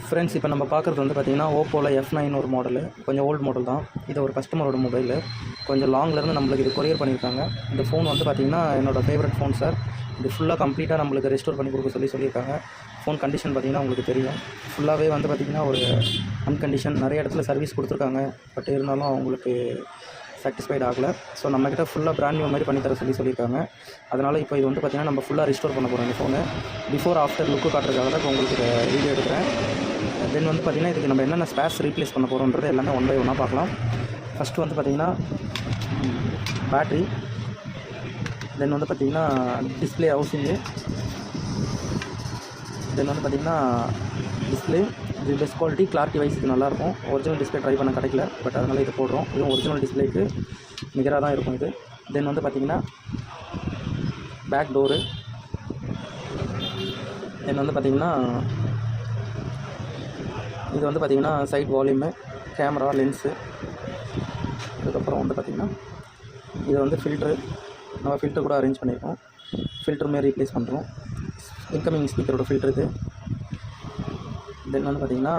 Friends, இப்போ நம்ம பார்க்குறது வந்து பார்த்திங்கன்னா ஓப்போவில் F9 ஒரு மாடலு, கொஞ்சம் ஓல்டு மாடல் தான். இது ஒரு கஸ்டமரோட மொபைலு, கொஞ்சம் லாங்லேருந்து நம்மளுக்கு இது கொரியர் பண்ணியிருக்காங்க. இந்த ஃபோன் வந்து பார்த்திங்கன்னா என்னோடய ஃபேவரட் ஃபோன் சார். இது ஃபுல்லாக கம்ப்ளீட்டாக நம்மளுக்கு ரெஸ்டோர் பண்ணி கொடுக்க சொல்லியிருக்காங்க. ஃபோன் கண்டிஷன் பார்த்திங்கன்னா உங்களுக்கு தெரியும். ஃபுல்லாகவே வந்து பார்த்திங்கன்னா ஒரு அன்கண்டிஷன், நிறைய இடத்துல சர்வீஸ் கொடுத்துருக்காங்க. பட் இருந்தாலும் அவங்களுக்கு சாட்டிஸ்ஃபைட் ஆகலை. ஸோ நம்மக்கிட்ட ஃபுல்லாக பிராண்ட் நியூ மாதிரி பண்ணித்தர சொல்லியிருக்காங்க. அதனால் இப்போ இது வந்து பார்த்திங்கன்னா நம்ம ஃபுல்லாக ரிஸ்டோர் பண்ண போகிறோம். இந்த ஃபோனு பிஃபோர் ஆஃப்டர் லுக்கு காட்டுறதுக்காக தான் இப்போ உங்களுக்கு வீடியோ எடுக்கிறேன். தென் வந்து பார்த்திங்கன்னா இதுக்கு நம்ம என்னென்ன ஸ்பேஸ் ரீப்ளேஸ் பண்ண போகிறோன்றது எல்லாமே ஒன் பை ஒன்னாக பார்க்கலாம். ஃபஸ்ட்டு வந்து பார்த்திங்கன்னா பேட்ரி, தென் வந்து பார்த்திங்கன்னா டிஸ்பிளே ஹவுசிங்கு, தென் வந்து பார்த்திங்கன்னா டிஸ்பிளே. இது பெஸ்ட் குவாலிட்டி, கிளாரிட்டி வைஸ் இது நல்லாயிருக்கும். ஒரிஜினல் டிஸ்பிளே ட்ரை பண்ண கிடைக்கல, பட் அதனால் இது போடுறோம். இதுவும் ஒரிஜினல் டிஸ்பிளேக்கு நிகராக தான் இருக்கும் இது. தென் வந்து பார்த்திங்கன்னா பேக் டோரு, தென் வந்து பார்த்திங்கன்னா இது வந்து பார்த்திங்கன்னா சைட் வால்யூமு, கேமரா, லென்ஸு. அதுக்கப்புறம் வந்து பார்த்திங்கன்னா இது வந்து ஃபில்ட்ரு, நம்ம ஃபில்ட்ரு கூட அரேஞ்ச் பண்ணியிருக்கோம். ஃபில்ட்ருமே ரீப்ளேஸ் பண்ணுறோம். இன்கமிங் ஸ்பீக்கரோட ஃபில்ட்ரு இது. தென் வந்து பார்த்திங்கன்னா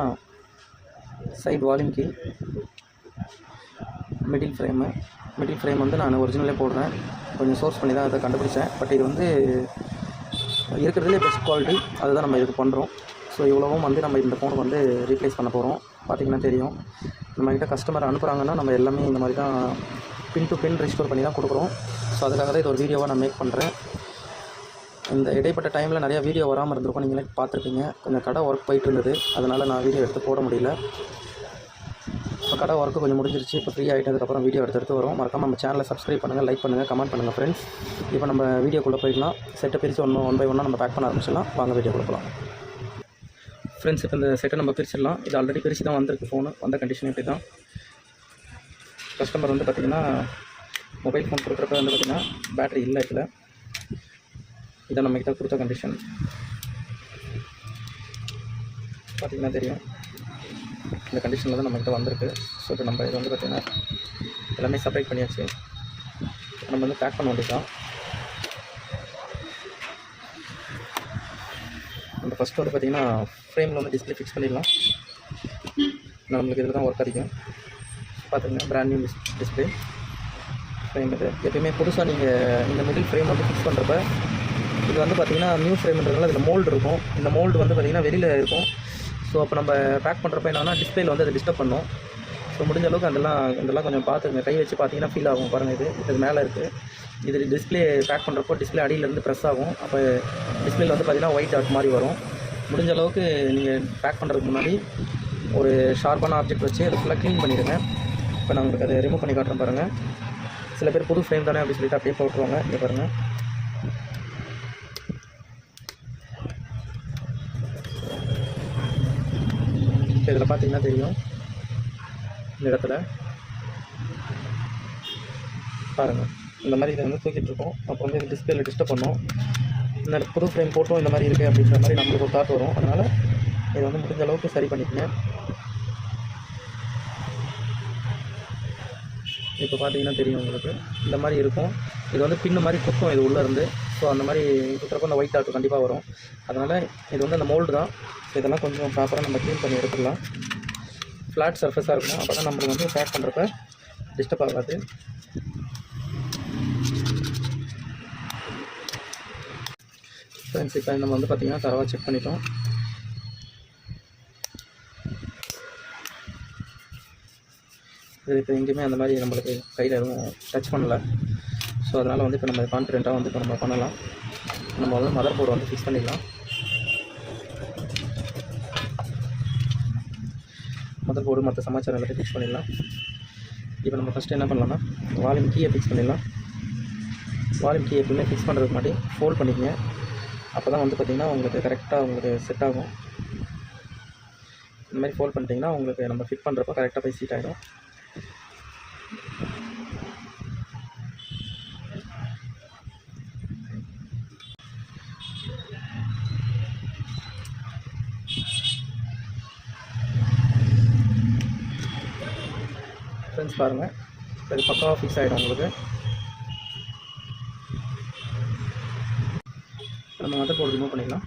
side volume key, middle frame வந்து நான் ஒரிஜினலே போடுறேன். கொஞ்சம் சோர்ஸ் பண்ணி தான் அதை கண்டுபிடிச்சேன். பட் இது வந்து இருக்கிறதுலே பெஸ்ட் குவாலிட்டி, அதுதான் நம்ம இதுக்கு பண்ணுறோம். ஸோ இவ்வளவும் வந்து நம்ம இந்த ஃபோனுக்கு வந்து ரீப்ளேஸ் பண்ண போகிறோம். பார்த்திங்கன்னா தெரியும், நம்மக்கிட்ட கஸ்டமர் அனுப்புகிறாங்கன்னா நம்ம எல்லாமே இந்த மாதிரி தான் பின் டு பின் ரிஸ்டோர் பண்ணி தான் கொடுக்குறோம். ஸோ அதுக்காக தான் இது ஒரு வீடியோவாக நான் மேக் பண்ணுறேன். இந்த இடைப்பட்ட டைமில் நிறையா வீடியோ வராமல் இருந்திருக்கும், நீங்களே பார்த்துருப்பீங்க. கொஞ்சம் கடை ஒர்க் போயிட்டு இருந்தது, அதனால் நான் வீடியோ எடுத்து போட முடியல. இப்போ கடை ஒர்க்கு கொஞ்சம் முடிஞ்சிருச்சு. இப்போ ஃப்ரீ ஆகிட்டதுக்கப்புறம் வீடியோ எடுத்து வரும். மறக்காமல் நம்ம சேனலை சப்ஸ்கிரைப் பண்ணுங்கள், லைக் பண்ணுங்கள், கமெண்ட் பண்ணுங்கள் ஃப்ரெண்ட்ஸ். இப்போ நம்ம வீடியோக்குள்ளே போயிடலாம். செட்டை பிரித்து ஒன் பை ஒன்னாக நம்ம பேக் பண்ண ஆரம்பிச்சிடலாம். வாங்க வீடியோக்குள்ளே போகலாம் ஃப்ரெண்ட்ஸ். இப்போ இந்த செட்டை நம்ம பிரிச்சிடலாம். இது ஆல்ரெடி பிரித்து தான் வந்திருக்கு ஃபோனு. வந்த கண்டிஷன் இப்படி தான். கஸ்டமர் வந்து பார்த்திங்கன்னா மொபைல் ஃபோன் கொடுக்குறப்ப வந்து பார்த்திங்கன்னா பேட்ரி இல்லை. இதில் இதை நம்மக்கிட்ட கொடுத்த கண்டிஷன் பார்த்திங்கன்னா தெரியும். இந்த கண்டிஷனில் தான் நம்மக்கிட்ட வந்திருக்கு. ஸோ இப்போ நம்ம இது வந்து பார்த்திங்கன்னா எல்லாமே செப்பரேட் பண்ணியாச்சு. நம்ம வந்து பேக் பண்ண வேண்டியதான். நம்ம ஃபஸ்ட்டு வந்து பார்த்திங்கன்னா ஃப்ரேமில் வந்து டிஸ்பிளே ஃபிக்ஸ் பண்ணிடலாம். நம்மளுக்கு இதில் தான் ஒர்க் அதிகம். பார்த்திங்கன்னா பிராண்ட் நியூ டிஸ்பிளே ஃப்ரேம். இது எப்பயுமே புதுசாக நீங்கள் இந்த மிடில் ஃப்ரேம் வந்து ஃபிக்ஸ் பண்ணுறப்ப இது வந்து பார்த்திங்கன்னா நியூ ஃப்ரேம்ன்றதுனால இதில் மோல்டு இருக்கும். இந்த மோல்டு வந்து பார்த்திங்கன்னா வெளியில் இருக்கும். ஸோ அப்போ நம்ம பேக் பண்ணுறப்ப என்னன்னா டிஸ்பிளேயில் வந்து அதை டிஸ்டர்ப் பண்ணும். ஸோ முடிஞ்ச அளவுக்கு அதெல்லாம் கொஞ்சம் பார்த்துங்க. கை வச்சு பார்த்தீங்கன்னா ஃபீல் ஆகும். பாருங்கள், இது மேலே இருக்குது. இது டிஸ்பிளே பேக் பண்ணுறப்போ டிஸ்பிளே அடியிலேருந்து ப்ரெஸ் ஆகும். அப்போ டிஸ்பிளேயில் வந்து பார்த்திங்கன்னா ஒயிட் டாட் மாதிரி வரும். முடிஞ்ச அளவுக்கு நீங்கள் பேக் பண்ணுறதுக்கு முன்னாடி ஒரு ஷார்ப்பான ஆப்ஜெக்ட் வச்சு அதை ஃபுல்லாக க்ளீன் பண்ணிடுங்க. இப்போ நான் உங்களுக்கு அதை ரிமூவ் பண்ணி காட்டுறேன் பாருங்கள். சில பேர் புது ஃப்ரேம் தானே அப்படின்னு சொல்லிட்டு அப்படியே போட்டுருவாங்க. இங்கே பாருங்கள், இதில் பார்த்தீங்கன்னா தெரியும். இந்த இடத்துல பாருங்கள், இந்த மாதிரி இதை வந்து தூக்கிட்டு இருக்கோம். அப்போ வந்து இது டிஸ்பிளேல டிஸ்டர்ப் பண்ணும். இந்த புது ஃப்ரேம் போட்டும் இந்த மாதிரி இருக்குது அப்படின்ற மாதிரி நம்மளுக்கு ஒரு தாட் வரும். அதனால் இதை வந்து முடிஞ்ச அளவுக்கு சரி பண்ணிக்கங்க. இப்போ பார்த்தீங்கன்னா தெரியும் உங்களுக்கு, இந்த மாதிரி இருக்கும். இது வந்து பின்னு மாதிரி குத்தும் இது உள்ளே இருந்து. ஸோ அந்த மாதிரி குத்துறப்போ அந்த ஒயிட் டாட் கண்டிப்பாக வரும். அதனால் இது வந்து அந்த மோல்டு தான். இதெல்லாம் கொஞ்சம் ப்ராப்பராக நம்ம க்ளீன் பண்ணி எடுத்துடலாம். ஃப்ளாட் சர்ஃபேஸாக இருக்கும். அப்போ தான் நம்மளுக்கு வந்து பேக் பண்ணுறப்ப டிஸ்டர்ப் ஆகாது. ஃப்ரெண்ட்ஸ், இப்போ நம்ம வந்து பார்த்திங்கன்னா தரவாக செக் பண்ணிட்டோம். இது இப்போ எங்கேயுமே அந்த மாதிரி நம்மளுக்கு கையில் எதுவும் டச் பண்ணலை. ஸோ அதனால் வந்து இப்போ நம்ம கான்ஃபிடென்ட்டாக வந்து இப்போ நம்ம பண்ணலாம். நம்ம வந்து மதர் போர்டு வந்து ஃபிக்ஸ் பண்ணிடலாம். மதர் போர்டு மற்ற சமாச்சாரம் எல்லாத்தையும் ஃபிக்ஸ் பண்ணிடலாம். இப்போ நம்ம ஃபஸ்ட்டு என்ன பண்ணலாம்னா வால்யூம் கீயை ஃபிக்ஸ் பண்ணிடலாம். வால்யூம் கீயை எப்பவுமே ஃபிக்ஸ் பண்ணுறதுக்கு முன்னாடி ஃபோல்ட் பண்ணிக்கங்க. அப்போ தான் வந்து பார்த்திங்கன்னா உங்களுக்கு கரெக்டாக உங்களுக்கு செட் ஆகும். இந்த மாதிரி ஃபோல்ட் பண்ணிட்டிங்கன்னா உங்களுக்கு நம்ம ஃபிட் பண்ணுறப்போ கரெக்டாக போய் சீட் ஆகிடும். ஃப்ரெண்ட்ஸ் பாருங்கள், இது பக்காவாக ஃபிக்ஸ் ஆகிடும் உங்களுக்கு. நம்ம மதர் போர்டு ரிமூவ் பண்ணிக்கலாம்.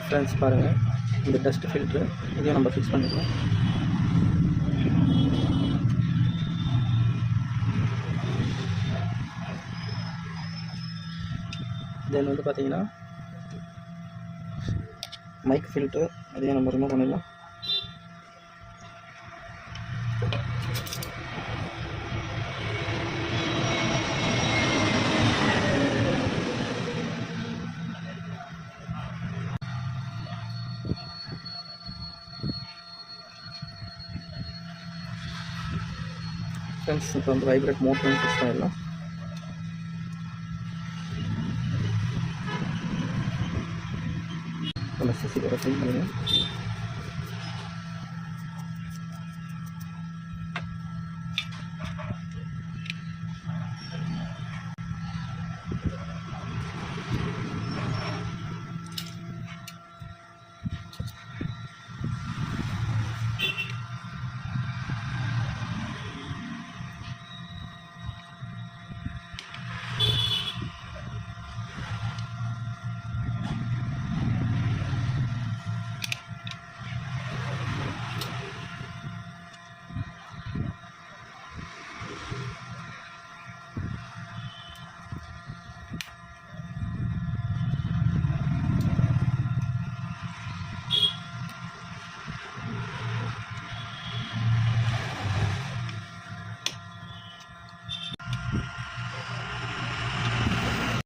ஃப்ரெண்ட்ஸ் பாருங்கள், இந்த டஸ்ட் ஃபில்ட்ரு இதையும் நம்ம ஃபிக்ஸ் பண்ணிக்கலாம். தென் வந்து பார்த்திங்கன்னா மைக் ஃபில்ட்ரு அதையும் நம்ம ரிமூவ் பண்ணிடலாம். ஃப்ரெண்ட்ஸ் இப்போ வந்து வைப்ரேட் மோட் பண்ணி ஃபிக்ஸ் பண்ணிடலாம். நம்ம சிசி கூட ஃபில் பண்ணிடலாம்.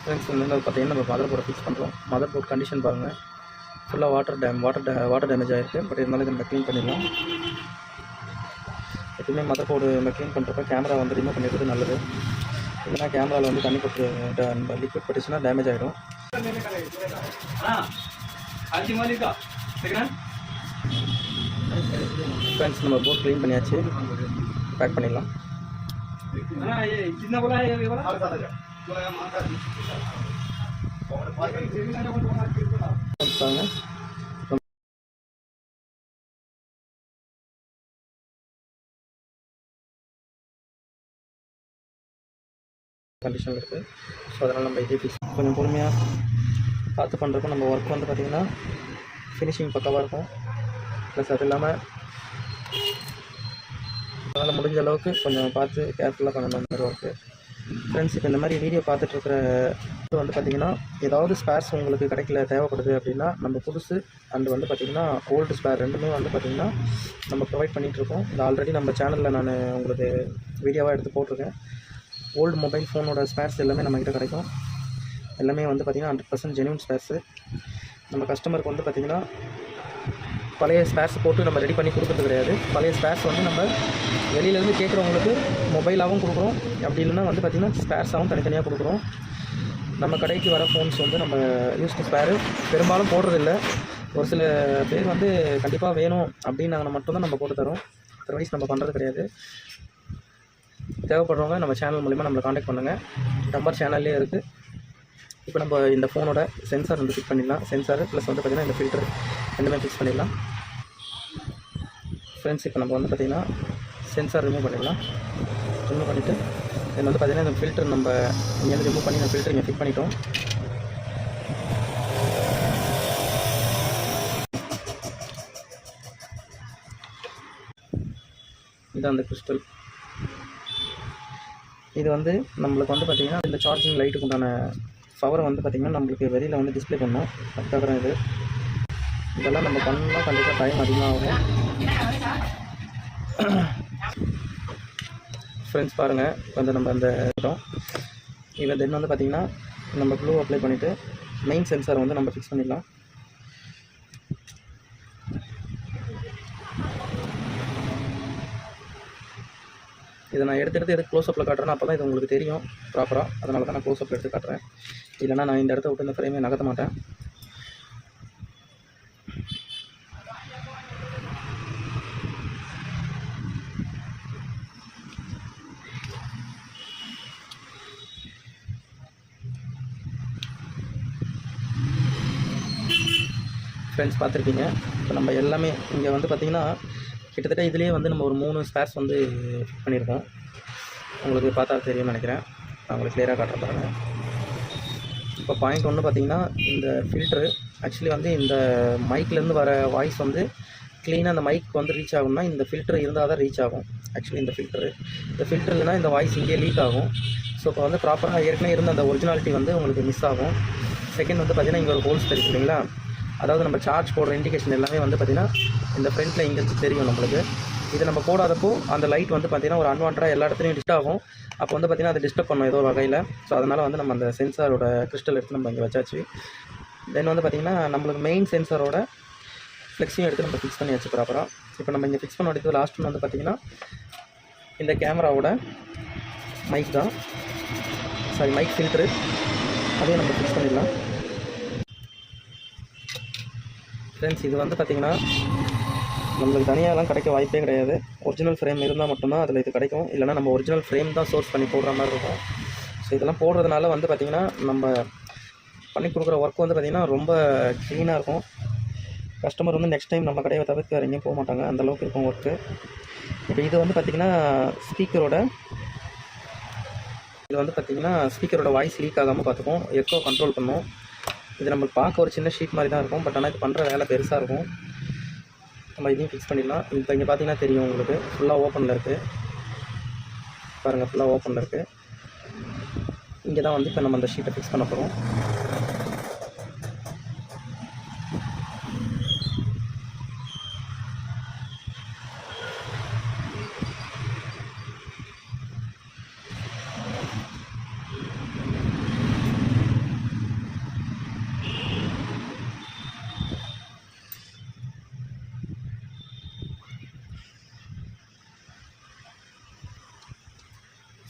ஃப்ரெண்ட்ஸ் வந்து பார்த்திங்கன்னா நம்ம மதர் போர்டை ஃபிக்ஸ் பண்ணுறோம். மதர் போர்ட் கண்டிஷன் பாருங்கள், ஃபுல்லாக வாட்டர் டேமேஜ் ஆகிருக்கு. பட் இருந்தாலும் இதை நம்ம க்ளீன் பண்ணிடலாம். எப்பவுமே மதர் போர்டு நம்ம க்ளீன் பண்ணுறப்ப கேமரா வந்து ரிமூவ் பண்ணிடுறது நல்லது. இல்லைனா கேமராவில் வந்து தண்ணி போட்டு லிக்விட் பட்டுச்சுன்னா டேமேஜ் ஆகிடும். ஃப்ரெண்ட்ஸ் நம்ம போர்ட் க்ளீன் பண்ணியாச்சு, பேக் பண்ணிடலாம். கண்டிஷனில் இருக்குது. ஸோ அதனால் நம்ம இதே ஃபிக்ஸ் கொஞ்சம் பொறுமையாக பார்த்து பண்ணுறப்போ நம்ம ஒர்க் வந்து பார்த்திங்கன்னா ஃபினிஷிங் பக்காவாக இருக்கும். ப்ளஸ் அது இல்லாமல் அதனால் முடிஞ்ச அளவுக்கு கொஞ்சம் பார்த்து கேர்ஃபுல்லாக பண்ணணும் அந்த மாதிரி ஒர்க்கு. ஃப்ரெண்ட்ஸ் இப்போ இந்த மாதிரி வீடியோ பார்த்துட்ருக்கிற வந்து பார்த்திங்கன்னா ஏதாவது ஸ்பேர்ஸ் உங்களுக்கு கிடைக்கல, தேவைப்படுது அப்படின்னா நம்ம புதுசு அண்டு வந்து பார்த்திங்கன்னா ஓல்டு ஸ்பேர் ரெண்டுமே வந்து பார்த்திங்கன்னா நம்ம ப்ரொவைட் பண்ணிகிட்ருக்கோம். இது ஆல்ரெடி நம்ம சேனலில் நான் உங்களுக்கு வீடியோவாக எடுத்து போட்டிருக்கேன். ஓல்டு மொபைல் ஃபோனோட ஸ்பேர்ஸ் எல்லாமே நம்மக்கிட்ட கிடைக்கும். எல்லாமே வந்து பார்த்திங்கன்னா 100% ஜென்யூன் ஸ்பேர்ஸு. நம்ம கஸ்டமருக்கு வந்து பார்த்திங்கன்னா பழைய ஸ்பேர்ஸ் போட்டு நம்ம ரெடி பண்ணி கொடுக்குறது கிடையாது. பழைய ஸ்பேர்ஸ் வந்து நம்ம வெளியிலேருந்து கேட்குறவங்களுக்கு மொபைலாகவும் கொடுக்குறோம், அப்படி இல்லைன்னா வந்து பார்த்திங்கன்னா ஸ்பேர்ஸாகவும் தனித்தனியாக கொடுக்குறோம். நம்ம கடைக்கு வர ஃபோன்ஸ் வந்து நம்ம யூஸ்டு ஸ்பேரு பெரும்பாலும் போடுறதில்ல. ஒரு சில பேர் வந்து கண்டிப்பாக வேணும் அப்படின்னாங்கன்னா மட்டும்தான் நம்ம போட்டு தரோம். அதர்வைஸ் நம்ம பண்ணுறது கிடையாது. தேவைப்படுறவங்க நம்ம சேனல் மூலிமா நம்மளை காண்டாக்ட் பண்ணுங்கள். நம்பர் சேனல்லே இருக்குது. இப்போ நம்ம இந்த ஃபோனோட சென்சார் வந்து ஃபிக்ஸ் பண்ணிடலாம். சென்சார் ப்ளஸ் வந்து பார்த்திங்கன்னா இந்த ஃபில்டர் ரெண்டுமே ஃபிக்ஸ் பண்ணிடலாம். ஃப்ரெண்ட்ஸ் இப்போ நம்ம வந்து பார்த்திங்கன்னா சென்சார் ரிமூவ் பண்ணிடலாம். ரிமூவ் பண்ணிவிட்டு இதில் வந்து பார்த்திங்கன்னா இந்த ஃபில்டர் நம்ம இங்கேருந்து ரிமூவ் பண்ணி இந்த ஃபில்டர் இங்கே ஃபிட் பண்ணிட்டோம். இது அந்த கிறிஸ்டல் இது வந்து நம்மளுக்கு வந்து பார்த்திங்கன்னா இந்த சார்ஜிங் லைட்டுக்கு உண்டான பவரை வந்து பார்த்திங்கன்னா நம்மளுக்கு வெளியில் வந்து டிஸ்பிளே பண்ணணும். அதுக்காக தான் இதெல்லாம் நம்ம பண்ணால் கண்டிப்பாக டைம் அதிகமாகும். ஃப்ரெண்ட்ஸ் பாருங்கள், வந்து நம்ம அந்த இடம் இதில் தென் வந்து பார்த்திங்கன்னா நம்ம க்ளூ அப்ளை பண்ணிவிட்டு மெயின் சென்சார் வந்து நம்ம ஃபிக்ஸ் பண்ணிடலாம். இதை நான் எடுத்து எதுக்கு க்ளோஸ்அப்பில் காட்டுறேன்னா அப்போ தான் இது உங்களுக்கு தெரியும் ப்ராப்பராக. அதனால தான் நான் க்ளோஸ்அப்பில் எடுத்து காட்டுறேன். இல்லைனா நான் இந்த இடத்த விட்டு இந்த ஃப்ரேமே நகர்த்த மாட்டேன். ஃப்ரெண்ட்ஸ் பார்த்துருப்பீங்க. இப்போ நம்ம எல்லாமே இங்கே வந்து பார்த்திங்கன்னா கிட்டத்தட்ட இதுலேயே வந்து நம்ம ஒரு 3 ஸ்பேர்ஸ் வந்து ஃபிட் பண்ணியிருக்கோம். உங்களுக்கு பார்த்தா தெரியும்னு நினைக்கிறேன். நான் உங்களுக்கு கிளியராக காட்டுறேன் பாருங்கள். இப்போ பாயிண்ட் ஒன்று பார்த்திங்கன்னா இந்த ஃபில்ட்ரு ஆக்சுவலி வந்து இந்த மைக்லேருந்து வர வாய்ஸ் வந்து க்ளீனாக அந்த மைக் வந்து ரீச் ஆகும்னா இந்த ஃபில்டர் இருந்தால் தான் ரீச் ஆகும். ஆக்சுவலி இந்த ஃபில்டர் இல்லைனா இந்த வாய்ஸ் இங்கே லீக் ஆகும். ஸோ இப்போ வந்து ப்ராப்பராக ஏற்கனவே இருந்த அந்த ஒரிஜினாலிட்டி வந்து உங்களுக்கு மிஸ் ஆகும். செகண்ட் வந்து பார்த்திங்கன்னா இங்கே ஒரு ஹோல்ஸ் தெரியும் இல்லைங்களா, அதாவது நம்ம சார்ஜ் போடுற இண்டிகேஷன் எல்லாமே வந்து பார்த்திங்கன்னா இந்த ஃப்ரண்ட்டில் இங்கே தெரியும் நம்மளுக்கு. இது நம்ம போடாதப்போ அந்த லைட் வந்து பார்த்திங்கன்னா ஒரு அன்வான்டாக எல்லா இடத்துலையும் டிஸ்ட் ஆகும். அப்போ வந்து பார்த்திங்கன்னா அதை டிஸ்டர்ப் பண்ணும் ஏதோ வகையில். ஸோ அதனால் வந்து நம்ம அந்த சென்சாரோட கிறிஸ்டல் எடுத்து நம்ம இங்கே வச்சாச்சு. தென் வந்து பார்த்திங்கன்னா நம்மளுக்கு மெயின் சென்சாரோட ஃப்ளெக்ஸையும் எடுத்து நம்ம ஃபிக்ஸ் பண்ணி வச்சு ப்ராப்பராக. இப்போ நம்ம இங்கே ஃபிக்ஸ் பண்ண எடுத்து லாஸ்ட் ஒன்று வந்து பார்த்திங்கன்னா இந்த கேமராவோட மைக் தான், சாரி மைக் ஃபில்ட்ரு, அதையும் நம்ம ஃபிக்ஸ் பண்ணிடலாம். ஃப்ரெண்ட்ஸ் இது வந்து பார்த்திங்கன்னா நம்மளுக்கு தனியாகலாம் கிடைக்க வாய்ப்பே கிடையாது. ஒரிஜினல் ஃப்ரேம் இருந்தால் மட்டும்தான் அதில் இது கிடைக்கும். இல்லைனா நம்ம ஒரிஜினல் ஃப்ரேம் தான் சோர்ஸ் பண்ணி போடுற மாதிரி இருக்கும். ஸோ இதெல்லாம் போடுறதுனால வந்து பார்த்திங்கன்னா நம்ம பண்ணி கொடுக்குற ஒர்க் வந்து பார்த்திங்கன்னா ரொம்ப க்ளீனாக இருக்கும். கஸ்டமர் வந்து நெக்ஸ்ட் டைம் நம்ம கடையை தவிர்த்து வேறு எங்கேயும் போக மாட்டாங்க, அந்தளவுக்கு இருக்கும் ஒர்க்கு. இப்போ இது வந்து பார்த்திங்கன்னா ஸ்பீக்கரோட வாய்ஸ் லீக் ஆகாமல் பார்த்துக்கும், எக்கோ கண்ட்ரோல் பண்ணும். இது நம்மளுக்கு பார்க்க ஒரு சின்ன ஷீட் மாதிரி தான் இருக்கும், பட் ஆனால் இது பண்ணுற வேலை பெருசாக இருக்கும். நம்ம இதையும் ஃபிக்ஸ் பண்ணிடலாம். இப்போ இங்கே பார்த்தீங்கன்னா தெரியும் உங்களுக்கு, ஃபுல்லாக ஓப்பனில் இருக்குது பாருங்கள், ஃபுல்லாக ஓப்பனில் இருக்குது. இங்கே தான் வந்து இப்போ நம்ம அந்த ஷீட்டை ஃபிக்ஸ் பண்ண போகிறோம்.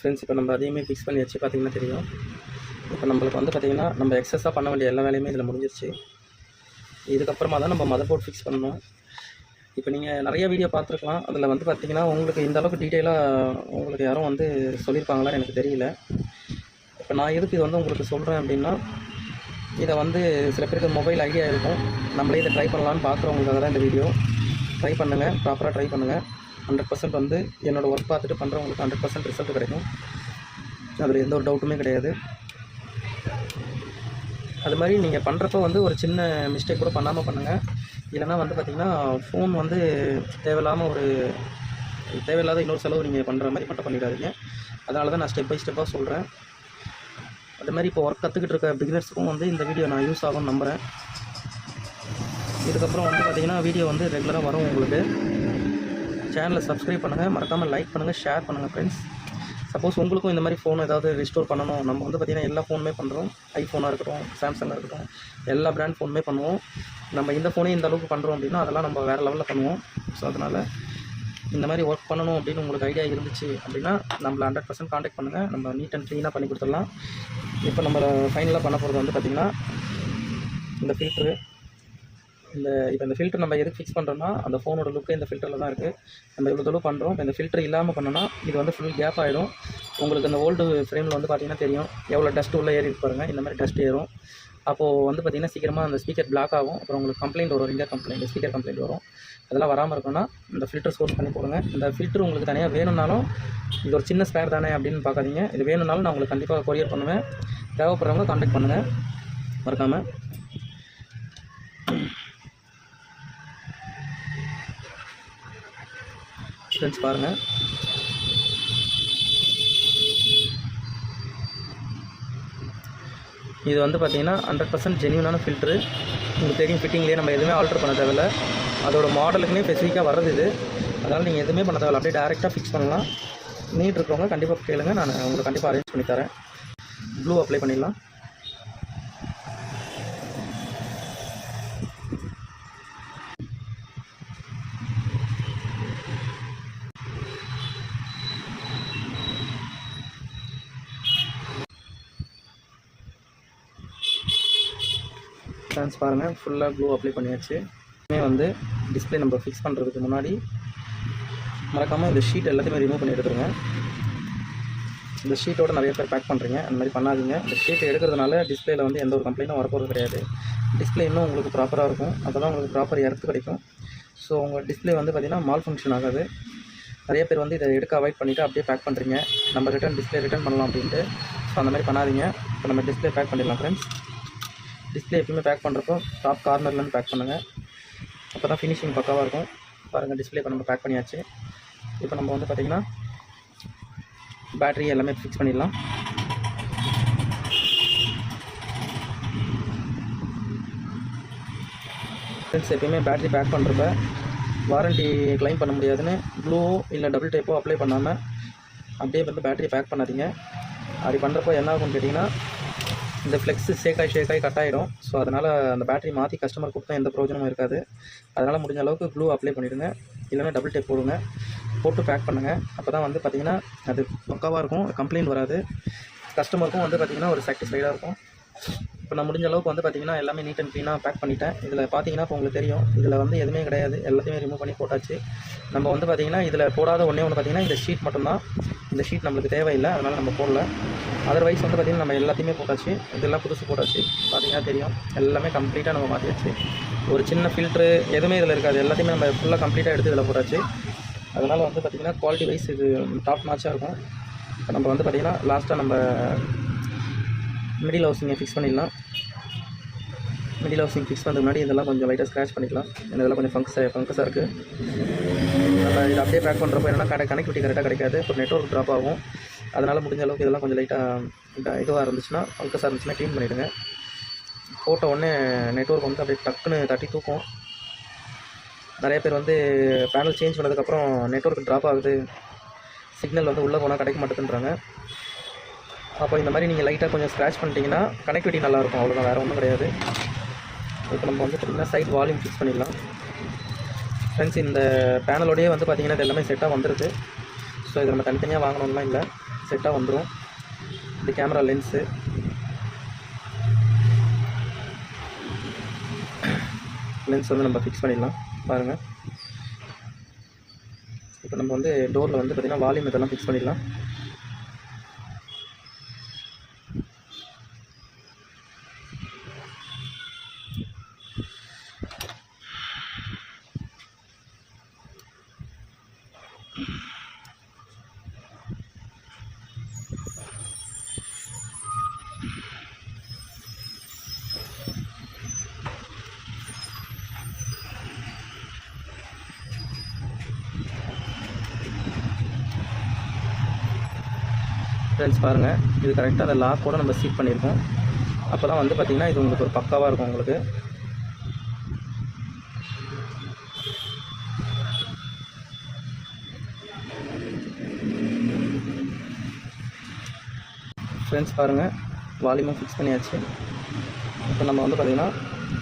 ஃப்ரெண்ட்ஸ் இப்போ நம்ம அதையுமே ஃபிக்ஸ் பண்ணி வச்சு பார்த்திங்கன்னா தெரியும். இப்போ நம்மளுக்கு வந்து பார்த்திங்கன்னா நம்ம எக்ஸஸாக பண்ண வேண்டிய எல்லா வேலையுமே இதில் முடிஞ்சிருச்சு. இதுக்கப்புறமா தான் நம்ம மதர் போர்ட் ஃபிக்ஸ் பண்ணணும். இப்போ நீங்கள் நிறைய வீடியோ பார்த்துருக்கலாம், அதில் வந்து பார்த்திங்கன்னா உங்களுக்கு இந்த அளவுக்கு டீட்டெயிலாக உங்களுக்கு யாரும் வந்து சொல்லியிருப்பாங்களான்னு எனக்கு தெரியல. இப்போ நான் எதுக்கு இது வந்து உங்களுக்கு சொல்கிறேன் அப்படின்னா, இதை வந்து சில பேருக்கு மொபைல் ஐடியா இருக்கும், நம்மளே இதை ட்ரை பண்ணலான்னு பார்க்குறவங்களுக்காக தான் இந்த வீடியோ. ட்ரை பண்ணுங்கள், ப்ராப்பராக ட்ரை பண்ணுங்கள். 100% வந்து என்னோடய ஒர்க் பார்த்துட்டு பண்ணுறவங்களுக்கு 100% ரிசல்ட் கிடைக்கும். அதில் எந்த ஒரு டவுட்டுமே கிடையாது. அது மாதிரி நீங்கள் பண்ணுறப்போ வந்து ஒரு சின்ன மிஸ்டேக் கூட பண்ணாமல் பண்ணுங்கள். இல்லைனா வந்து பார்த்திங்கன்னா ஃபோன் வந்து தேவையில்லாத இன்னொரு செலவு நீங்கள் பண்ணுற மாதிரி மட்டும் பண்ணிடாதீங்க. அதனால தான் நான் ஸ்டெப் பை ஸ்டெப்பாக சொல்கிறேன். அது மாதிரி இப்போ ஒர்க் கற்றுக்கிட்டு இருக்க பிகினர்ஸுக்கும் வந்து இந்த வீடியோ நான் யூஸ் ஆகும்னு நம்புகிறேன். இதுக்கப்புறம் வந்து பார்த்திங்கன்னா வீடியோ வந்து ரெகுலராக வரும் உங்களுக்கு. சேனலை சப்ஸ்கிரைப் பண்ணுங்கள், மறக்காமல் லைக் பண்ணுங்கள், ஷேர் பண்ணுங்கள் ஃப்ரெண்ட்ஸ். சப்போஸ் உங்களுக்கும் இந்த மாதிரி ஃபோன் ஏதாவது ரிஸ்டோர் பண்ணணும், நம்ம வந்து பார்த்திங்கன்னா எல்லா ஃபோனுமே பண்ணுறோம். ஐஃபோனாக இருக்கட்டும், சாம்சங்காக இருக்கட்டும், எல்லா பிராண்ட் ஃபோனுமே பண்ணுவோம். நம்ம இந்த ஃபோனே இந்த அளவுக்கு பண்ணுறோம் அப்படின்னா அதெல்லாம் நம்ம வேறு லெவலில் பண்ணுவோம். ஸோ அதனால் இந்த மாதிரி ஒர்க் பண்ணணும் அப்படின்னு உங்களுக்கு ஐடியா இருந்துச்சு அப்படின்னா நம்மளை 100% காண்டாக்ட் பண்ணுங்கள். நம்ம நீட் அண்ட் க்ளீனாக பண்ணி கொடுத்துடலாம். இப்போ நம்ம ஃபைனலாக பண்ண போகிறது வந்து பார்த்திங்கன்னா இந்த ஃபில்ட்ரு. இப்போ இந்த ஃபில்டர் நம்ம எதுக்கு ஃபிக்ஸ் பண்ணுறோம்னா அந்த ஃபோனோட லுக்கு இந்த ஃபில்டரில் தான் இருக்குது. நம்ம இவ்வளோ தூரம் பண்ணுறோம். இப்போ இந்த ஃபில்டர் இல்லாமல் பண்ணோன்னா இது வந்து ஃபுல் கேப் ஆகிடும். உங்களுக்கு அந்த ஓல்டு ஃப்ரேமில் வந்து பார்த்திங்கன்னா தெரியும் எவ்வளோ டஸ்ட் உள்ளே ஏறி பாருங்கள். இந்த மாதிரி டஸ்ட் ஏறும். அப்போது வந்து பார்த்திங்கன்னா சீக்கிரமாக அந்த ஸ்பீக்கர் பிளாக் ஆகும். அப்புறம் உங்களுக்கு கம்ப்ளைண்ட் வரும், ஸ்பீக்கர் கம்ப்ளைண்ட் வரும். அதெல்லாம் வராமல் இருக்குன்னா இந்த ஃபில்டர் சோர்ஸ் பண்ணி போடுங்க. இந்த ஃபில்டர் உங்களுக்கு தனியாக வேணும்னாலும் இது ஒரு சின்ன ஸ்பேர் தானே அப்படின்னு பார்க்காதீங்க. இது வேணும்னாலும் நான் உங்களுக்கு கண்டிப்பாக கொரியர் பண்ணுவேன். தேவைப்படுறவங்க கான்டாக்ட் பண்ணுங்கள் மறக்காமல். ஃப்ரெண்ட்ஸ் பாருங்கள், இது வந்து பார்த்திங்கன்னா 100% ஜென்யூனான ஃபில்ட்ரு. உங்களுக்கு தெரியும், ஃபிட்டிங்லேயே நம்ம எதுவுமே ஆல்ட்ரு பண்ண தேவையில்லை. அதோட மாடலுக்குமே ஸ்பெசிஃபிக்காக வர்றது இது. அதனால் நீங்கள் எதுவுமே பண்ண தேவையில்லை, அப்படியே டேரெக்டாக ஃபிக்ஸ் பண்ணலாம். நீட் இருக்கிறவங்க கண்டிப்பாக கேளுங்க, நான் உங்களுக்கு கண்டிப்பாக அரேஞ்ச் பண்ணி தரேன். ப்ளூ அப்ளை பண்ணிடலாம். ஃப்ரெண்ட்ஸ் பாருங்கள், ஃபுல்லாக க்ளூ அப்ளை பண்ணியாச்சு. வந்து டிஸ்பிளே நம்ம ஃபிக்ஸ் பண்ணுறதுக்கு முன்னாடி மறக்காமல் இந்த ஷீட் எல்லாத்தையுமே ரிமூவ் பண்ணி எடுத்துருங்க. இந்த ஷீட்டோட நிறைய பேர் பேக் பண்ணுறீங்க, அந்த மாதிரி பண்ணாதீங்க. இந்த ஷீட்டை எடுக்கிறதுனால டிஸ்பிளேல வந்து எந்த ஒரு கம்ப்ளைண்ட்டும் வரப்போகிறது கிடையாது. டிஸ்பிளே இன்னும் உங்களுக்கு ப்ராப்பராக இருக்கும். அப்போ தான் உங்களுக்கு ப்ராப்பர் எர்த்து கிடைக்கும். ஸோ உங்கள் டிஸ்பிளே வந்து பார்த்திங்கன்னா மால் ஃபங்க்ஷன் ஆகாது. நிறைய பேர் வந்து இதை எடுக்க அவாய்ட் பண்ணிவிட்டு அப்படியே பேக் பண்ணுறீங்க. நம்ம டிஸ்பிளே ரிட்டர்ன் பண்ணலாம் அப்படின்ட்டு. ஸோ அந்த மாதிரி பண்ணாதீங்க. இப்போ நம்ம டிஸ்பிளே பேக் பண்ணிடலாம் ஃப்ரெண்ட்ஸ். டிஸ்பிளே எப்பயுமே பேக் பண்ணுறப்போ டாப் கார்னர்லேருந்து பேக் பண்ணுங்கள். அப்போ தான் ஃபினிஷிங் பக்காவாக இருக்கும். பாருங்கள், டிஸ்பிளே இப்போ நம்ம பேக் பண்ணியாச்சு. இப்போ நம்ம வந்து பார்த்திங்கன்னா பேட்ரி எல்லாமே ஃபிக்ஸ் பண்ணிடலாம். ஃப்ரெண்ட்ஸ், எப்பயுமே பேட்ரி பேக் பண்ணுறப்ப வாரண்ட்டி க்ளைம் பண்ண முடியாதுன்னு க்ளூவோ இல்லை டபுள் டேப்போ அப்ளை பண்ணாமல் அப்படியே வந்து பேட்டரியை பேக் பண்ணாதீங்க. அப்படி பண்ணுறப்போ என்ன ஆகும்னு கேட்டிங்கன்னா, இந்த ஃப்ளெக்ஸு ஷேக் ஆகி கட் ஆகிடும். ஸோ அதனால் அந்த பேட்டரி மாற்றி கஸ்டமர் கொடுத்தா எந்த பிரயோஜனமும் இருக்காது. அதனால் முடிஞ்ச அளவுக்கு க்ளூ அப்ளை பண்ணிவிடுங்க, இல்லைன்னா டபுள் டேப் போடுங்க, போட்டு பேக் பண்ணுங்கள். அப்போ தான் வந்து பார்த்திங்கன்னா அது பக்காவாக இருக்கும், கம்ப்ளைண்ட் வராது, கஸ்டமருக்கும் வந்து பார்த்திங்கன்னா ஒரு சாட்டிஸ்ஃபைடாக இருக்கும். இப்போ நான் முடிஞ்ச அளவுக்கு வந்து பார்த்திங்கன்னா எல்லாமே நீட் அண்ட் க்ளீனாக பேக் பண்ணிட்டேன். இதில் பார்த்திங்கன்னா இப்போ உங்களுக்கு தெரியும், இதில் வந்து எதுவுமே கிடையாது, எல்லாத்தையுமே ரிமூவ் பண்ணி போட்டாச்சு. நம்ம வந்து பார்த்திங்கன்னா இதில் போடாத ஒன்று பார்த்திங்கன்னா இந்த ஷீட் மட்டும்தான். இந்த ஷீட் நம்மளுக்கு தேவையில்லை, அதனால் நம்ம போடல. அதர்வைஸ் வந்து பார்த்திங்கன்னா நம்ம எல்லாத்தையுமே போட்டாச்சு. இதெல்லாம் புதுசு போட்டாச்சு. பார்த்திங்கன்னா தெரியும், எல்லாமே கம்ப்ளீட்டாக நம்ம மாற்றியாச்சு. ஒரு சின்ன ஃபில்ட்ரு எதுவுமே இதில் இருக்காது, எல்லாத்தையுமே நம்ம ஃபுல்லாக கம்ப்ளீட்டாக எடுத்து இதில் போட்டாச்சு. அதனால் வந்து பார்த்திங்கன்னா குவாலிட்டி வைஸ் இது டாப் நாச்சாக இருக்கும். இப்போ நம்ம வந்து பார்த்திங்கன்னா லாஸ்ட்டாக நம்ம மிடில் ஹவுசிங்கை ஃபிக்ஸ் பண்ணிடலாம். மிடில் ஹவுசிங் ஃபிக்ஸ் பண்ணுறதுக்கு முன்னாடி இதெல்லாம் கொஞ்சம் லைட்டாக ஸ்க்ராச் பண்ணிக்கலாம். இதெல்லாம் கொஞ்சம் ஃபங்கஸாக இருக்குது. நம்ம இதை அப்படியே பேக் பண்ணுறப்போ என்னென்னா கனெக்டிவிட்டி கரெக்டாக கிடைக்காது, ஒரு நெட்வொர்க் ட்ராப் ஆகும். அதனால் முடிஞ்ச அளவுக்கு இதெல்லாம் கொஞ்சம் லைட்டாக இதுவாக இருந்துச்சுன்னா, ஃபங்கஸாக இருந்துச்சுன்னா க்ளீன் பண்ணிவிடுங்க. போட்ட உடனே நெட்வொர்க் வந்து அப்படியே டக்குன்னு தட்டி தூக்கும். நிறைய பேர் வந்து பேனல் சேஞ்ச் பண்ணதுக்கப்புறம் நெட்வொர்க் ட்ராப் ஆகுது, சிக்னல் வந்து உள்ளே போனால் கிடைக்க மாட்டேங்குன்றாங்க. அப்போ இந்த மாதிரி நீங்கள் லைட்டாக கொஞ்சம் ஸ்க்ராச் பண்ணிட்டீங்கன்னா கனெக்டிவிட்டி நல்லாயிருக்கும், அவ்வளோதான், வேறு ஒன்றும் கிடையாது. இப்போ நம்ம வந்து பார்த்திங்கன்னா சைட் வால்யூம் ஃபிக்ஸ் பண்ணிடலாம். ஃப்ரெண்ட்ஸ், இந்த பேனலோடையே வந்து பார்த்திங்கன்னா இது எல்லாமே செட்டாக வந்துடுது. ஸோ இதை நம்ம தனித்தனியாக வாங்கணும்லாம் இல்லை, செட்டாக வந்துடும். இது கேமரா லென்ஸு, லென்ஸ் வந்து நம்ம ஃபிக்ஸ் பண்ணிடலாம். பாருங்கள், இப்போ நம்ம வந்து டோரில் வந்து பார்த்திங்கன்னா வால்யூம் இதெல்லாம் ஃபிக்ஸ் பண்ணிடலாம். ஃப்ரெண்ட்ஸ், பாருங்கள், இது கரெக்டாக அந்த லாக்கோடு நம்ம சீட் பண்ணியிருக்கோம். அப்போ தான் வந்து பார்த்திங்கன்னா இது உங்களுக்கு ஒரு பக்காவாக இருக்கும். உங்களுக்கு ஃப்ரெண்ட்ஸ் பாருங்கள், வால்யூமும் ஃபிக்ஸ் பண்ணியாச்சு. இப்போ நம்ம வந்து பார்த்திங்கன்னா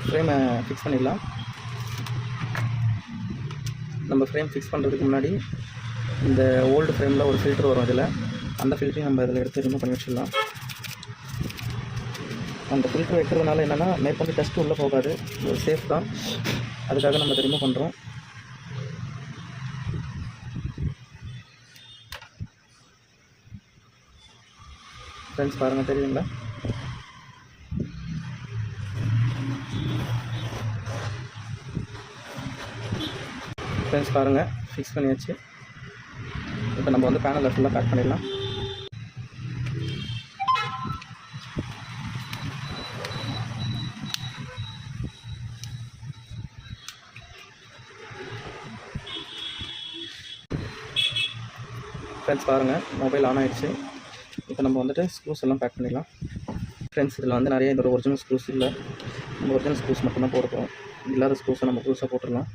ஃப்ரேமை ஃபிக்ஸ் பண்ணிடலாம். நம்ம ஃப்ரேம் ஃபிக்ஸ் பண்ணுறதுக்கு முன்னாடி இந்த ஓல்டு ஃப்ரேமில் ஒரு ஃபில்ட்ரு வரும், இதில் அந்த ஃபில்ட்ரையும் நம்ம இதில் எடுத்து ரிமூவ் பண்ணி வச்சிடலாம். அந்த ஃபில்ட்ரு வைக்கிறதுனால என்னென்னா மேற்கொண்டு டஸ்ட்டு உள்ளே போகாது, ஒரு சேஃப் தான். அதுக்காக நம்ம அதை ரிமூவ் பண்ணுறோம். ஃப்ரெண்ட்ஸ் பாருங்கள், தெரியுங்களா? ஃப்ரெண்ட்ஸ் பாருங்கள், ஃபிக்ஸ் பண்ணியாச்சு. இப்போ நம்ம வந்து பேனலில் ஃபுல்லாக பேக் பண்ணிடலாம். ஃப்ரெண்ட்ஸ் பாருங்கள், மொபைல் ஆன் ஆகிடுச்சு. இப்போ நம்ம வந்துட்டு ஸ்க்ரூஸ் எல்லாம் பேக் பண்ணிடலாம். ஃப்ரெண்ட்ஸ், இதில் வந்து நிறைய இதோட ஒரிஜினல் ஸ்க்ரூஸ் இல்லை, நம்ம ஒரிஜினல் ஸ்க்ரூஸ் மட்டும்தான் போடுறோம். இல்லாத ஸ்க்ரூஸை நம்ம புதுசாக போட்டுடலாம்.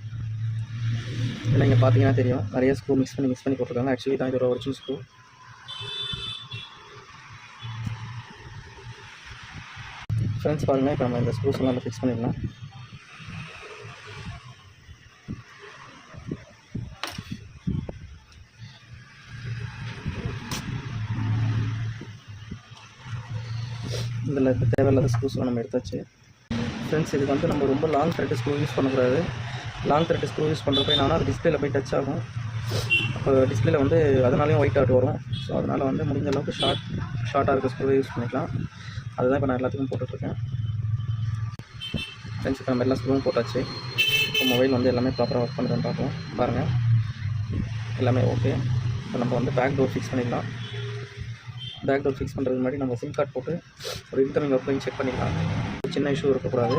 ஏன்னா இங்கே பார்த்தீங்கன்னா தெரியும், நிறைய ஸ்க்ரூ மிக்ஸ் பண்ணி போட்டிருக்காங்க. ஆக்சுவலி தான் இதோட ஒரிஜினல் ஸ்க்ரூ. ஃப்ரெண்ட்ஸ் பாருங்கள், இப்போ நம்ம இந்த ஸ்க்ரூஸ் எல்லாம் ஃபிக்ஸ் பண்ணிடலாம். இதில் தேவையில்லாத ஸ்க்ரூஸ்லாம் நம்ம எடுத்தாச்சு. ஃப்ரெண்ட்ஸ், இதுக்கு வந்து நம்ம ரொம்ப லாங் த்ரெட்டு ஸ்க்ரூ யூஸ் பண்ணக்கூடாது. லாங் த்ரெட்டு ஸ்க்ரூ யூஸ் பண்ணுறப்ப என்னன்னா அது டிஸ்பிளேல போய் டச் ஆகும். அப்போ டிஸ்பிளேல வந்து அதனாலேயும் ஒயிட் அவுட் வரும். ஸோ அதனால் வந்து முடிஞ்ச அளவுக்கு ஷார்ட்டாக இருக்க ஸ்க்ரூ யூஸ் பண்ணிக்கலாம். அதுதான் இப்போ நான் எல்லாத்துக்கும் போட்டுட்ருக்கேன். ஃப்ரெண்ட்ஸ், இப்போ நம்ம எல்லா ஸ்க்ரூவும் போட்டாச்சு. இப்போ மொபைல் வந்து எல்லாமே ப்ராப்பராக ஒர்க் பண்ணுறேன்னு பார்ப்போம். பாருங்கள், எல்லாமே ஓகே. இப்போ நம்ம வந்து பேக் டோர் ஃபிக்ஸ் பண்ணிடலாம். பேக் டோர் ஃபிக்ஸ் பண்ணுறதுக்கு முன்னாடி நம்ம சிம் கார்டு போட்டு ஒரு இன்கமிங் அவுட்கோயிங் செக் பண்ணிடலாம். சின்ன இஷ்யூ இருக்கக்கூடாது.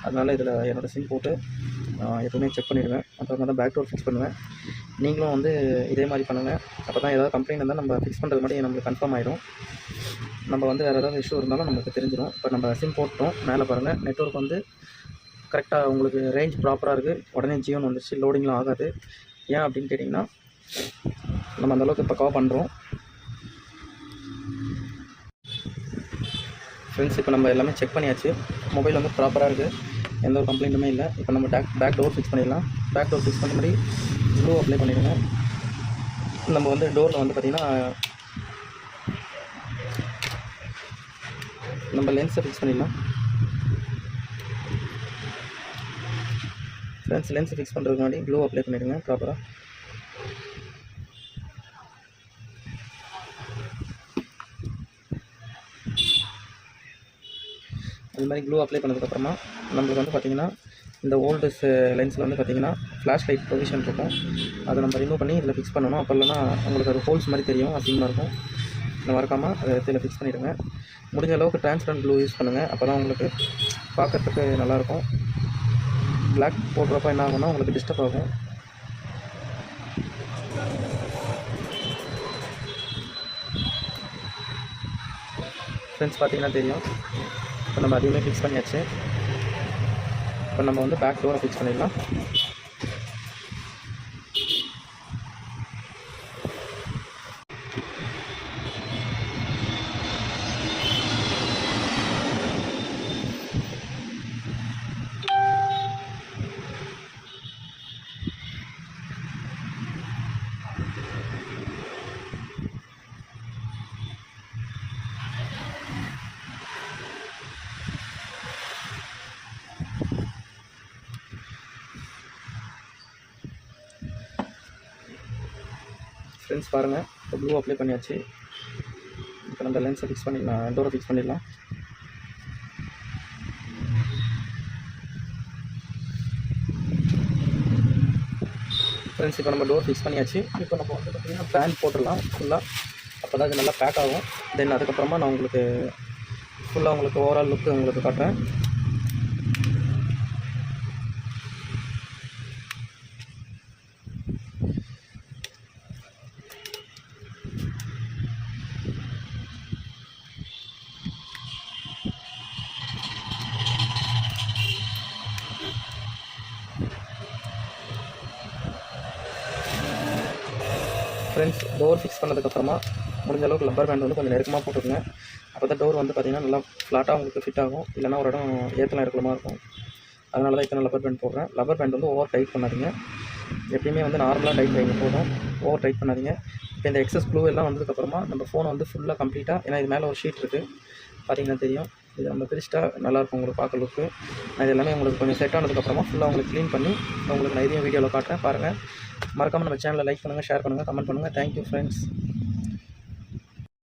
அதனால் இதில் என்னோடய சிம் போட்டு எப்பவுமே செக் பண்ணிடுவேன். அப்புறமா தான் பேக் டோர் ஃபிக்ஸ் பண்ணுவேன். நீங்களும் வந்து இதே மாதிரி பண்ணுங்கள். அப்போ தான் ஏதாவது கம்ப்ளைண்ட் இருந்தால் நம்ம ஃபிக்ஸ் பண்ணுறது மட்டும் நம்மளுக்கு கன்ஃபார்ம் ஆகிடும். நம்ம வந்து வேறு ஏதாவது இஷ்யூ இருந்தாலும் நமக்கு தெரிஞ்சிடும். இப்போ நம்ம சிம் போட்டோம், மேலே பாருங்கள் நெட்வொர்க் வந்து கரெக்டாக உங்களுக்கு ரேஞ்ச் ப்ராப்பராக இருக்குது. உடனே ஜியோன்னு வந்துச்சு, லோடிங்லாம் ஆகாது. ஏன் அப்படின்னு கேட்டிங்கன்னா நம்ம அந்தளவுக்கு பக்காவாக பண்ணுறோம். ஃப்ரெண்ட்ஸ், இப்போ நம்ம எல்லாமே செக் பண்ணியாச்சு. மொபைல் வந்து ப்ராப்பராக இருக்குது, எந்த ஒரு கம்ப்ளைண்ட்டுமே இல்லை. இப்போ நம்ம பேக் டோர் ஃபிக்ஸ் பண்ணிடலாம். பேக் டோர் ஃபிக்ஸ் பண்ண மாதிரி க்ளூ அப்ளை பண்ணிடுங்க. நம்ம வந்து டோரில் வந்து பார்த்திங்கன்னா நம்ம லென்ஸை ஃபிக்ஸ் பண்ணிடலாம். ஃப்ரெண்ட்ஸ், லென்ஸ் ஃபிக்ஸ் பண்ணுறதுக்கு முன்னாடி க்ளூ அப்ளை பண்ணிடுங்க ப்ராப்பராக. அது மாதிரி க்ளூ அப்ளை பண்ணதுக்கப்புறமா நம்மளுக்கு வந்து பார்த்திங்கன்னா இந்த ஓல்டு லென்ஸில் வந்து பார்த்திங்கன்னா ஃப்ளாஷ் லைட் ப்ரொவிஷன் இருக்கும். அதை நம்ம ரிமூவ் பண்ணி இதில் ஃபிக்ஸ் பண்ணணும். அப்போ இல்லைனா உங்களுக்கு அது ஹோல்ஸ் மாதிரி தெரியும், அசிங்கமாக இருக்கும். இந்த மறக்காமல் அதை இதில் ஃபிக்ஸ் பண்ணிவிடுங்க. முடிஞ்ச அளவுக்கு டிரான்ஸ்பரண்ட் க்ளூ யூஸ் பண்ணுங்கள். அப்போ தான் உங்களுக்கு பார்க்குறதுக்கு நல்லாயிருக்கும். பிளாக் போடுறப்ப என்ன ஆகும்னா உங்களுக்கு டிஸ்டர்ப் ஆகும். ஃப்ரெண்ட்ஸ், பார்த்தீங்கன்னா தெரியும். இப்போ நம்ம அதையுமே ஃபிக்ஸ் பண்ணியாச்சு. இப்போ நம்ம வந்து பேக் டோரை ஃபிக்ஸ் பண்ணிடலாம். ஃப்ரெண்ட்ஸ், பாருங்கள், இப்போ ப்ளூ அப்ளை பண்ணியாச்சு. இப்போ நம்ம லென்ஸை ஃபிக்ஸ் பண்ணிடலாம், டோரை ஃபிக்ஸ் பண்ணிடலாம். ஃப்ரெண்ட்ஸ், இப்போ நம்ம டோர் ஃபிக்ஸ் பண்ணியாச்சு. இப்போ நம்ம வந்து பார்த்திங்கன்னா ஃபேன் போட்டுடலாம் ஃபுல்லாக. அப்போ தான் அது நல்லா பேக் ஆகும். தென் அதுக்கப்புறமா நான் உங்களுக்கு ஃபுல்லாக உங்களுக்கு ஓவரால் லுக்கு உங்களுக்கு காட்டுறேன். ஃப்ரெண்ட்ஸ், டோர் ஃபிக்ஸ் பண்ணதுக்கப்புறமா முடிஞ்ச அளவுக்கு லப்பர் பேண்ட் வந்து கொஞ்சம் நெருக்கமாக போட்டுருங்க. அப்போ தான் டோர் வந்து பார்த்திங்கன்னா நல்லா ஃப்ளாட்டாக உங்களுக்கு ஃபிட் ஆகும். இல்லைனா ஒரு இடம் ஏற்றலாம் இருக்கலாமா இருக்கும். அதனால தான் இத்தனை லப்பர் பேண்ட் போடுறேன். லப்பர் பேண்ட் வந்து ஓவர் டைட் பண்ணாதீங்க. எப்பயுமே வந்து நார்மலாக டைட் வைங்க போதும், ஓவர் டைட் பண்ணாதீங்க. இப்போ இந்த எக்ஸஸ் க்ளூ எல்லாம் வந்ததுக்கப்புறமா நம்ம ஃபோனை வந்து ஃபுல்லாக கம்ப்ளீட்டாக, ஏன்னா இது மேலே ஒரு ஷீட் இருக்குது பார்த்திங்கன்னா தெரியும், இது நம்ம பிரிச்சிட்டா நல்லாயிருக்கும் உங்களுக்கு பார்க்க லுக்கு. நான் இது எல்லாமே உங்களுக்கு கொஞ்சம் செட் ஆனதுக்கப்புறமா ஃபுல்லாக உங்களுக்கு க்ளீன் பண்ணி உங்களுக்கு நான் இதையும் வீடியோவில் காட்டுறேன். பாருங்கள். மறக்காமல் நம்ம சேனலை லைக் பண்ணுங்கள், ஷேர் பண்ணுங்கள், கமெண்ட் பண்ணுங்கள். Thank you friends.